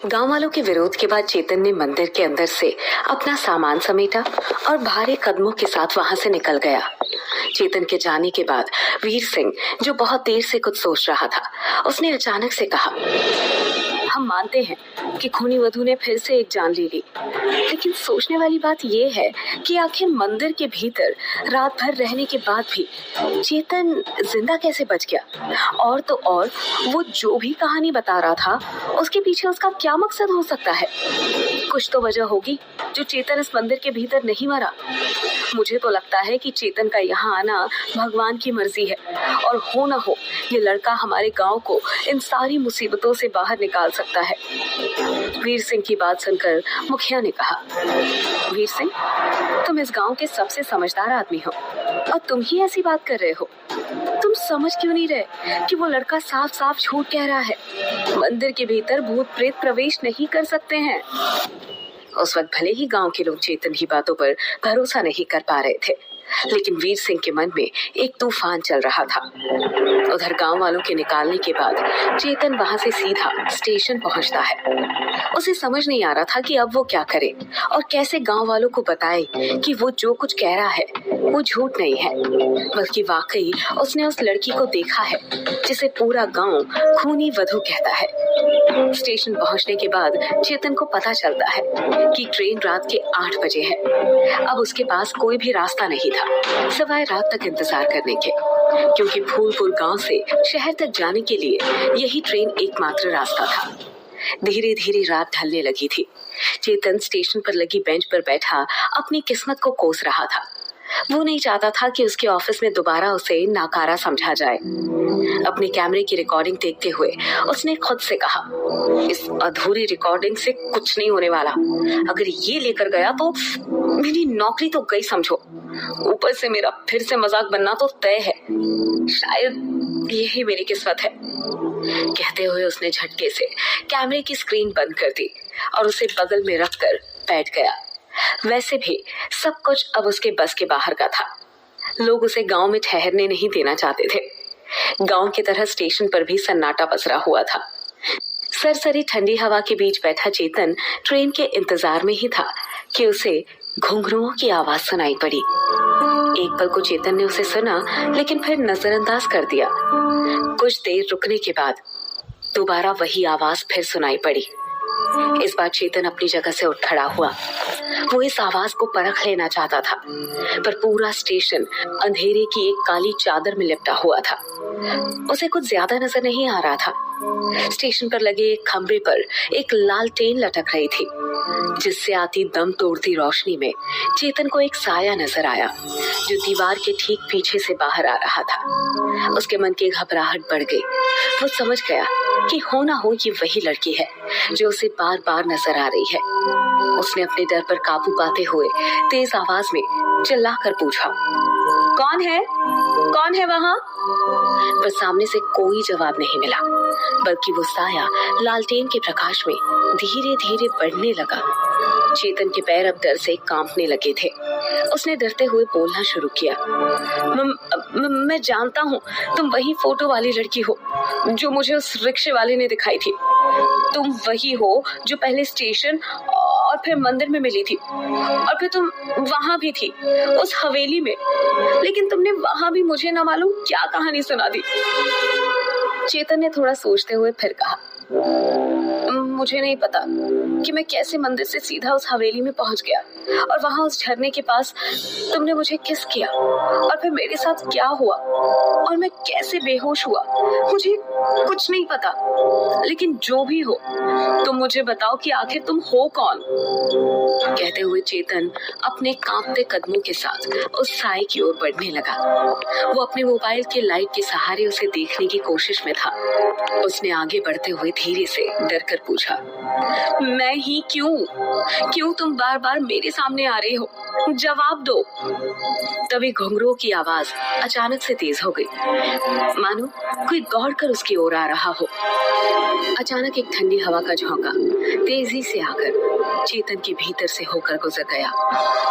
गांव वालों के विरोध के बाद चेतन ने मंदिर के अंदर से अपना सामान समेटा और भारी कदमों के साथ वहां से निकल गया। चेतन के जाने के बाद वीर सिंह, जो बहुत देर से कुछ सोच रहा था, उसने अचानक से कहा, हम मानते हैं कि खूनी वधू ने फिर से एक जान ले ली, लेकिन सोचने वाली बात यह है कि आखिर मंदिर के भीतर रात भर रहने के बाद भी चेतन जिंदा कैसे बच गया। और तो और वो जो भी कहानी बता रहा था उसके पीछे उसका क्या मकसद हो सकता है। कुछ तो वजह होगी जो चेतन इस मंदिर के भीतर नहीं मरा। मुझे तो लगता है कि चेतन का यहाँ आना भगवान की मर्जी है, और हो ना हो ये लड़का हमारे गांव को इन सारी मुसीबतों से बाहर निकाल सकता है। वीर सिंह की बात सुनकर मुखिया ने कहा, वीर सिंह, तुम इस गांव के सबसे समझदार आदमी हो और तुम ही ऐसी बात कर रहे हो। तुम समझ क्यों नहीं रहे कि वो लड़का साफ साफ झूठ कह रहा है। मंदिर के भीतर भूत प्रेत प्रवेश नहीं कर सकते हैं। उस वक्त भले ही गांव के लोग चेतन की बातों पर भरोसा नहीं कर पा रहे थे, लेकिन वीर सिंह के मन में एक तूफान चल रहा था। उधर गांव वालों के निकालने के बाद चेतन वहां से सीधा स्टेशन पहुंचता है। उसे समझ नहीं आ रहा था कि अब वो क्या करे और कैसे गांव वालों को बताए कि वो जो कुछ कह रहा है वो झूठ नहीं है, बल्कि वाकई उसने उस लड़की को देखा है जिसे पूरा गांव खूनी वधू कहता है। स्टेशन पहुंचने के बाद चेतन को पता चलता है कि ट्रेन रात के 8 बजे है। अब उसके पास कोई भी रास्ता नहीं था सिवाय रात तक इंतजार करने के, क्योंकि फूलपुर गांव से शहर तक जाने के लिए यही ट्रेन एकमात्र रास्ता था। धीरे धीरे रात ढलने लगी थी। चेतन स्टेशन पर लगी बेंच पर बैठा अपनी किस्मत को कोस रहा था। वो नहीं चाहता था कि उसके ऑफिस में दोबारा उसे नाकारा समझा जाए। अपने कैमरे की रिकॉर्डिंग देखते हुए उसने खुद से कहा, इस अधूरी रिकॉर्डिंग से कुछ नहीं होने वाला। अगर ये लेकर गया तो मेरी नौकरी तो गई समझो, ऊपर से मेरा फिर से मजाक बनना तो तय है। शायद यही मेरी किस्मत है। कहते हुए उसने झटके से कैमरे की स्क्रीन बंद कर दी और उसे बगल में रखकर बैठ गया। वैसे भी सब कुछ अब उसके बस के बाहर का था। लोग उसे गांव में ठहरने नहीं देना चाहते थे। गांव की तरह स्टेशन पर भी सन्नाटा पसरा हुआ था। सरसरी ठंडी हवा के बीच बैठा चेतन ट्रेन के इंतजार में ही था कि उसे घुंघरुओं की आवाज सुनाई पड़ी। एक पल को चेतन ने उसे सुना, लेकिन फिर नजरअंदाज कर दिया। कुछ देर रुकने के बाद दोबारा वही आवाज फिर सुनाई पड़ी। इस बार चेतन अपनी जगह से उठ खड़ा हुआ। वो इस आवाज को परख लेना चाहता था, पर पूरा स्टेशन अंधेरे की एक काली चादर में लिपटा हुआ था। उसे कुछ ज्यादा नजर नहीं आ रहा था। स्टेशन पर लगे एक खंभे पर एक लालटेन लटक रही थी, जिससे आती दम तोड़ती रोशनी में चेतन को एक साया नजर आया जो दीवार के ठीक पीछे से बाहर आ रहा था। उसके मन की घबराहट बढ़ गई। वो समझ गया कि हो ना हो ये वही लड़की है जो उसे बार बार नजर आ रही है। उसने अपने डर पर काबू पाते हुए तेज आवाज में चिल्लाकर पूछा, कौन है? कौन है वहाँ? पर सामने से कोई जवाब नहीं मिला, बल्कि वो साया लालटेन के प्रकाश में धीरे धीरे बढ़ने लगा। चेतन के पैर अब डर से कांपने लगे थे। उसने डरते हुए बोलना शुरू किया, मैं जानता हूँ तुम वही फोटो वाली लड़की हो जो मुझे उस रिक्शे वाले ने दिखाई थी। तुम वही हो जो पहले स्टेशन और फिर मंदिर में मिली थी, और फिर तुम वहां भी थी उस हवेली में, लेकिन तुमने वहां भी मुझे न मालूम क्या कहानी सुना दी। चेतन ने थोड़ा सोचते हुए फिर कहा, मुझे नहीं पता कि मैं कैसे मंदिर से सीधा उस हवेली में पहुंच गया, और वहां उस झरने के पास तुमने मुझे किस किया, और फिर मेरे साथ क्या हुआ और मैं कैसे बेहोश हुआ, मुझे कुछ नहीं पता। लेकिन जो भी हो तुम मुझे बताओ कि आखिर तुम हो कौन। कहते हुए चेतन अपने कांपते कदमों के साथ उस साए की ओर बढ़ने लगा। वो अपने मोबाइल के लाइट के सहारे उसे देखने की कोशिश में था। उसने आगे बढ़ते हुए धीरे से डर कर पूछा, मैं ही क्यों तुम बार बार मेरे सामने आ रहे हो? जवाब दो। तभी घुंघरुओं की आवाज अचानक से तेज हो गई, मानो कोई दौड़ कर उसकी ओर आ रहा हो। अचानक एक ठंडी हवा का झोंका तेजी से आकर चेतन के भीतर से होकर गुजर गया,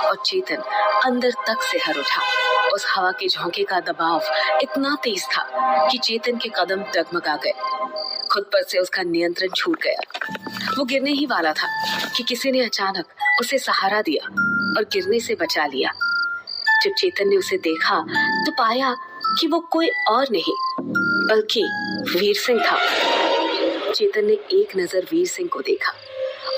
और चेतन अंदर तक सिहर उठा। उस हवा के झोंके का दबाव इतना तेज था कि चेतन के कदम डगमगा गए। खुद पर से उसका नियंत्रण छूट गया। वो गिरने ही वाला था कि किसी ने अचानक उसे सहारा दिया और गिरने से बचा लिया। जब चेतन ने उसे देखा तो पाया कि वो कोई और नहीं बल्कि वीर सिंह था। चेतन ने एक नजर वीर सिंह को देखा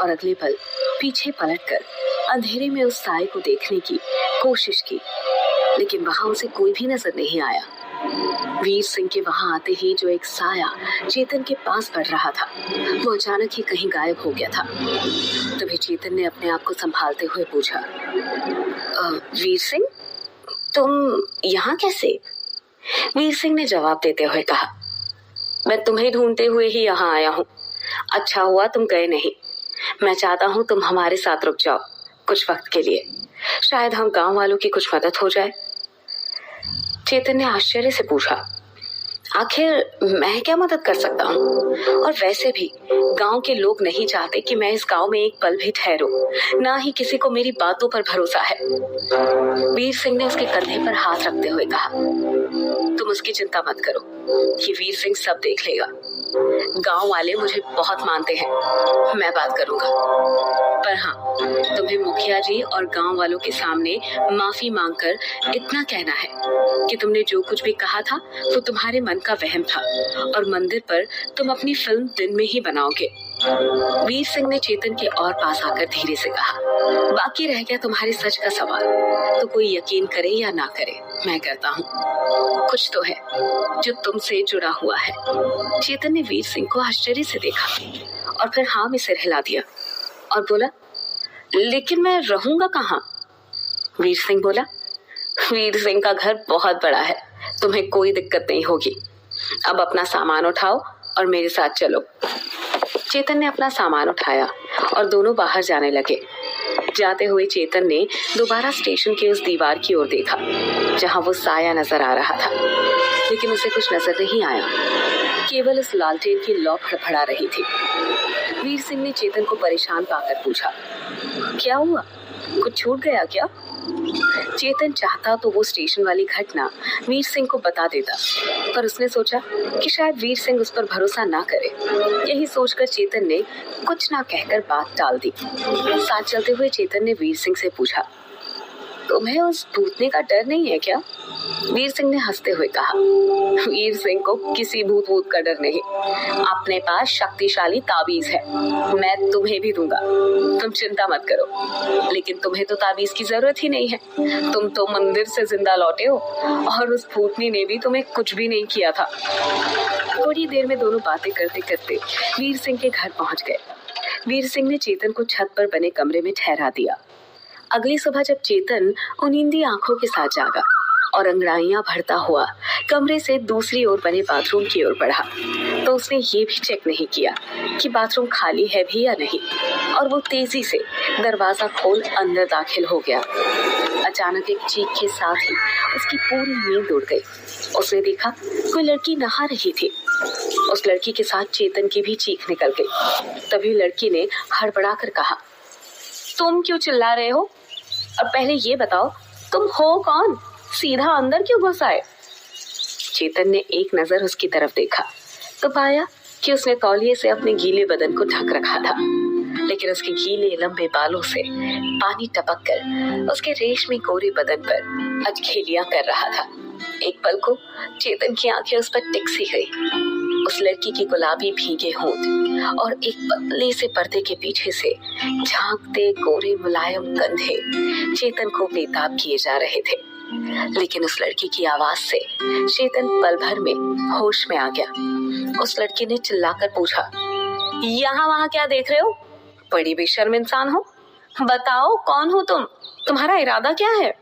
और अगले पल पीछे पलटकर अंधेरे में उस साए को देखने की कोशिश की, लेकिन वहां उसे कोई भी नजर नहीं आया। वीर सिंह के वहां आते ही जो एक साया चेतन के पास बढ़ रहा था वो अचानक ही कहीं गायब हो गया था। तभी चेतन ने अपने आप को संभालते हुए पूछा, वीर सिंह, तुम यहाँ कैसे? वीर सिंह ने जवाब देते हुए कहा, मैं तुम्हें ढूंढते हुए ही यहाँ आया हूँ। अच्छा हुआ तुम गए नहीं। मैं चाहता हूँ तुम हमारे साथ रुक जाओ कुछ वक्त के लिए, शायद हम गांव वालों की कुछ मदद हो जाए। चेतन ने आश्चर्य से पूछा, आखिर मैं क्या मदद कर सकता हूँ? और वैसे भी गांव के लोग नहीं चाहते कि मैं इस गांव में एक पल भी ठहरूं, ना ही किसी को मेरी बातों पर भरोसा है। वीर सिंह ने उसके कंधे पर हाथ रखते हुए कहा, तुम उसकी चिंता मत करो, ये वीर सिंह सब देख लेगा। गांव वाले मुझे बहुत मानते हैं, मैं बात करूंगा। पर हाँ, तुम्हें मुखिया जी और गांव वालों के सामने माफी मांगकर इतना कहना है कि तुमने जो कुछ भी कहा था वो तुम्हारे मन का वहम था और मंदिर पर तुम अपनी फिल्म दिन में ही बनाओगे। वीर सिंह ने चेतन के और पास आकर धीरे से कहा, बाकी रह गया तुम्हारे सच का सवाल, तो कोई यकीन करे या ना करे, मैं करता हूँ। कुछ तो है जो तुमसे जुड़ा हुआ है। चेतन ने वीर सिंह को आश्चर्य से देखा और फिर हाँ में सिर हिला दिया और बोला, लेकिन मैं रहूंगा कहाँ? वीर सिंह बोला, वीर सिंह का घर बहुत बड़ा है, तुम्हें कोई दिक्कत नहीं होगी। अब अपना सामान उठाओ और मेरे साथ चलो। चेतन ने अपना सामान उठाया और दोनों बाहर जाने लगे। जाते हुए चेतन ने दोबारा स्टेशन के उस दीवार की ओर देखा जहां वो साया नजर आ रहा था, लेकिन उसे कुछ नजर नहीं आया, केवल उस लालटेन की लौ फड़फड़ा रही थी। वीर सिंह ने चेतन को परेशान पाकर पूछा, क्या हुआ, कुछ छूट गया क्या? चेतन चाहता तो वो स्टेशन वाली घटना वीर सिंह को बता देता, पर उसने सोचा कि शायद वीर सिंह उस पर भरोसा ना करे। यही सोचकर चेतन ने कुछ ना कहकर बात टाल दी। साथ चलते हुए चेतन ने वीर सिंह से पूछा, तुम्हें उस भूतने का डर नहीं है क्या? वीर सिंह ने हंसते हुए कहा, वीर सिंह को किसी भूत का डर नहीं, अपने पास शक्तिशाली ताबीज है, मैं तुम्हें भी दूंगा, तुम चिंता मत करो। लेकिन तुम्हें तो ताबीज की जरूरत ही नहीं है, तुम तो मंदिर से जिंदा लौटे हो और उस भूतनी ने भी तुम्हें कुछ भी नहीं किया था। थोड़ी देर में दोनों बातें करते करते वीर सिंह के घर पहुंच गए। वीर सिंह ने चेतन को छत पर बने कमरे में ठहरा दिया। अगली सुबह जब चेतन उनींदी आंखों के साथ जागा और अंगड़ाइयां भरता हुआ कमरे से दूसरी ओर बने बाथरूम की ओर बढ़ा, तो उसने ये भी चेक नहीं किया कि बाथरूम खाली है भी या नहीं, और वो तेजी से दरवाजा खोल अंदर दाखिल हो गया। अचानक एक चीख के साथ ही उसकी पूरी नींद उड़ गई। उसने देखा कोई लड़की नहा रही थी। उस लड़की के साथ चेतन की भी चीख निकल गई। तभी लड़की ने हड़बड़ाकर कहा, तुम क्यों चिल्ला रहे हो? और पहले ये बताओ तुम हो कौन? सीधा अंदर क्यों घुस आए? चेतन ने एक नजर उसकी तरफ देखा तो पाया कि उसने तौलिए से अपने गीले बदन को ढक रखा था, लेकिन उसके गीले लंबे बालों से पानी टपक कर उसके रेशमी कोरे बदन पर अजखेलियां कर रहा था। एक पल को चेतन की आंखें उस पर टिक सी गई। उस लड़की की गुलाबी भीगे होंठ और एक पतले से पर्दे के पीछे से झांकते गोरे मुलायम कंधे चेतन को बेताब किए जा रहे थे। लेकिन उस लड़की की आवाज से चेतन पल भर में होश में आ गया। उस लड़की ने चिल्लाकर पूछा, यहाँ वहाँ क्या देख रहे हो? बड़ी बेशर्म इंसान हो, बताओ कौन हो तुम? तुम्हारा इरादा क्या है?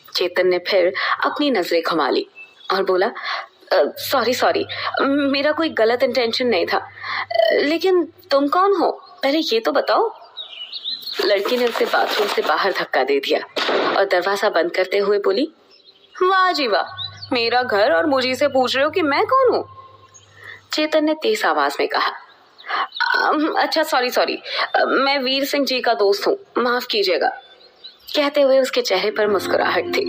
चेतन ने फिर अपनी नजरें घुमा ली और बोला, सॉरी, मेरा कोई गलत इंटेंशन नहीं था, लेकिन तुम कौन हो पहले ये तो बताओ। लड़की ने उसे बाथरूम से बाहर धक्का दे दिया और दरवाजा बंद करते हुए बोली, वाह जी वाह, मेरा घर और मुझे से पूछ रहे हो कि मैं कौन हूँ? चेतन ने तेज आवाज में कहा, अच्छा सॉरी, मैं वीर सिंह जी का दोस्त हूँ, माफ कीजिएगा। कहते हुए उसके चेहरे पर मुस्कुराहट थी।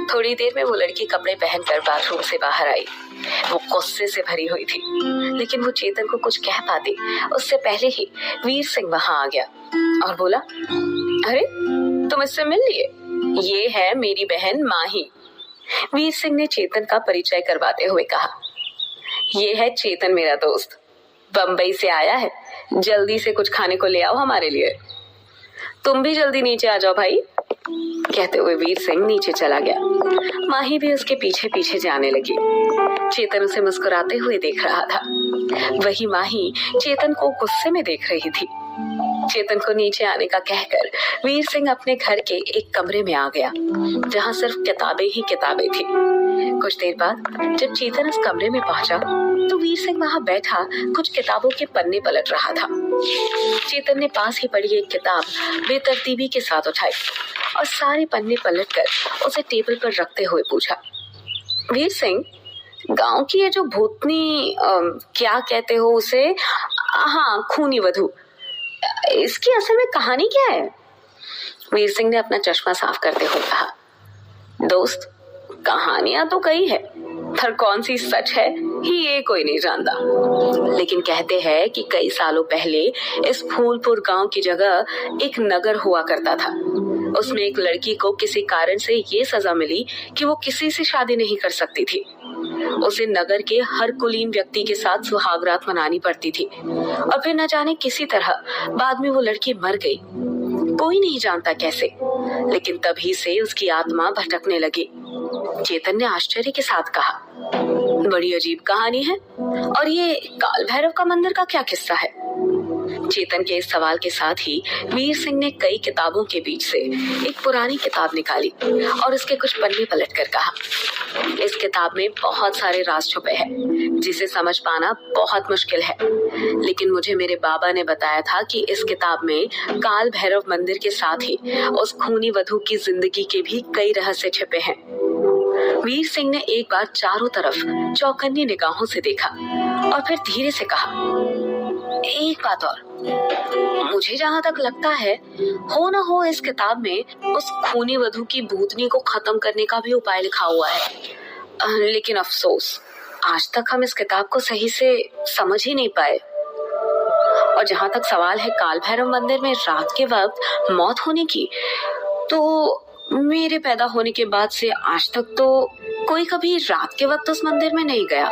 थोड़ी देर में वो लड़की कपड़े पहनकर बाथरूम से बाहर आई। वो गुस्से से भरी हुई थी। लेकिन वो चेतन को कुछ कह पाती उससे पहले ही वीर सिंह वहां आ गया और बोला, अरे तुम इससे मिल लिए? ये है मेरी बहन माही। वीर सिंह ने चेतन का परिचय करवाते हुए कहा, ये है चेतन मेरा दोस्त, बम्बई से आया है, जल्दी से कुछ खाने को ले आओ हमारे लिए। तुम भी जल्दी नीचे आ जाओ भाई। कहते हुए वीर सिंह नीचे चला गया। माही भी उसके पीछे पीछे जाने लगी। चेतन उसे मुस्कुराते हुए देख रहा था। वही माही चेतन को गुस्से में देख रही थी। चेतन को नीचे आने का कहकर वीर सिंह अपने घर के एक कमरे में आ गया जहां सिर्फ किताबें ही किताबें थी। कुछ देर बाद जब चेतन उस कमरे में पहुंचा तो वीर सिंह वहां बैठा कुछ किताबों के पन्ने पलट रहा था। चेतन ने पास ही पड़ी एक किताब बेतरतीबी के साथ उठाई और सारे पन्ने पलटकर उसे टेबल पर रखते हुए पूछा, वीर सिंह, गांव की ये जो भूतनी क्या कहते हो उसे? हाँ, खूनी वधू, इसकी असल में कहानी क्या है? वीर सिंह ने अपना चश्मा साफ करते हुए कहा, दोस्त, कहानियां तो कई है पर कौन सी सच है ये कोई नहीं जानता। लेकिन कहते हैं कि कई सालों पहले इस फूलपुर गांव की जगह एक नगर हुआ करता था। उसमें एक लड़की को किसी कारण से ये सजा मिली कि वो किसी से शादी नहीं कर सकती थी। उसे नगर के हर कुलीन व्यक्ति के साथ सुहागरात मनानी पड़ती थी और फिर न जाने किसी तरह बाद में वो लड़की मर गई। कोई नहीं जानता कैसे, लेकिन तभी से उसकी आत्मा भटकने लगी। चेतन ने आश्चर्य के साथ कहा, बड़ी अजीब कहानी है, और ये काल भैरव का मंदिर का क्या किस्सा है? चेतन के इस सवाल के साथ ही वीर सिंह ने कई किताबों के बीच से एक पुरानी किताब निकाली और उसके कुछ पन्ने पलटकर कहा, इस किताब में बहुत सारे राज छुपे हैं जिसे समझ पाना बहुत मुश्किल है, लेकिन मुझे मेरे बाबा ने बताया था कि इस किताब में काल भैरव मंदिर के साथ ही उस खूनी वधू की जिंदगी के भी कई रहस्य छिपे हैं। वीर सिंह ने एक बार चारों तरफ चौकन्नी निगाहों से देखा और फिर धीरे से कहा, एक बात और, मुझे जहाँ तक लगता है हो न हो इस किताब में उस खूनी वधू की भूतनी को खत्म करने का भी उपाय लिखा हुआ है, लेकिन अफसोस आज तक हम इस किताब को सही से समझ ही नहीं पाए। और जहाँ तक सवाल है काल भैरव मंदिर में रात के वक्त मौत होने की, तो मेरे पैदा होने के बाद से आज तक तो कोई कभी रात के वक्त उस मंदिर में नहीं गया,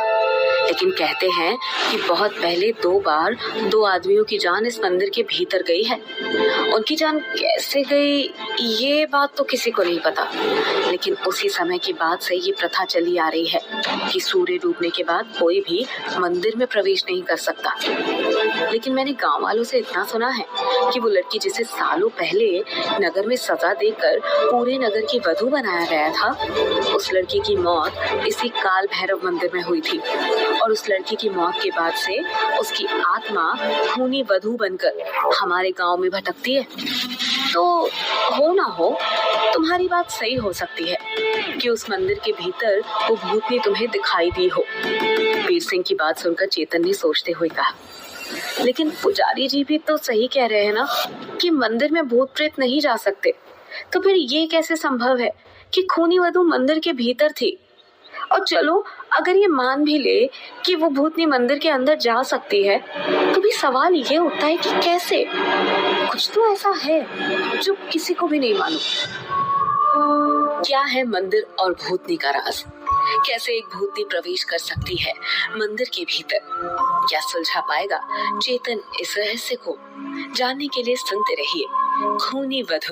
लेकिन कहते हैं कि बहुत पहले 2 बार 2 आदमियों की जान इस मंदिर के भीतर गई है। उनकी जान कैसे गई ये बात तो किसी को नहीं पता, लेकिन उसी समय के बाद से ये प्रथा चली आ रही है कि सूर्य डूबने के बाद कोई भी मंदिर में प्रवेश नहीं कर सकता। लेकिन मैंने गांव वालों से इतना सुना है कि वो लड़की जिसे सालों पहले नगर में सजा देकर पूरे नगर की वधू बनाया गया था, उस लड़की की मौत इसी काल भैरव मंदिर में हुई थी और उस लड़की की मौत के बाद से उसकी आत्मा खूनी वधू बनकर हमारे गांव में भटकती है। तो हो ना हो, तुम्हारी बात सही हो सकती है कि उस मंदिर के भीतर वो भूतनी तुम्हें दिखाई दी हो। वीर सिंह की बात सुनकर चेतन ने सोचते हुए कहा, लेकिन पुजारी जी भी तो सही कह रहे हैं ना कि मंदिर में भूत प्रेत नहीं जा सकते, तो फिर ये कैसे संभव है कि खूनी वधू मंदिर के भीतर थी? और चलो अगर ये मान भी ले कि वो भूतनी मंदिर के अंदर जा सकती है, तो भी सवाल ये उठता है कि कैसे? कुछ तो ऐसा है जो किसी को भी नहीं मालूम। क्या है मंदिर और भूतनी का राज? कैसे एक भूतनी प्रवेश कर सकती है मंदिर के भीतर? क्या सुलझा पाएगा चेतन इस रहस्य को? जानने के लिए सुनते रहिए खूनी वधू।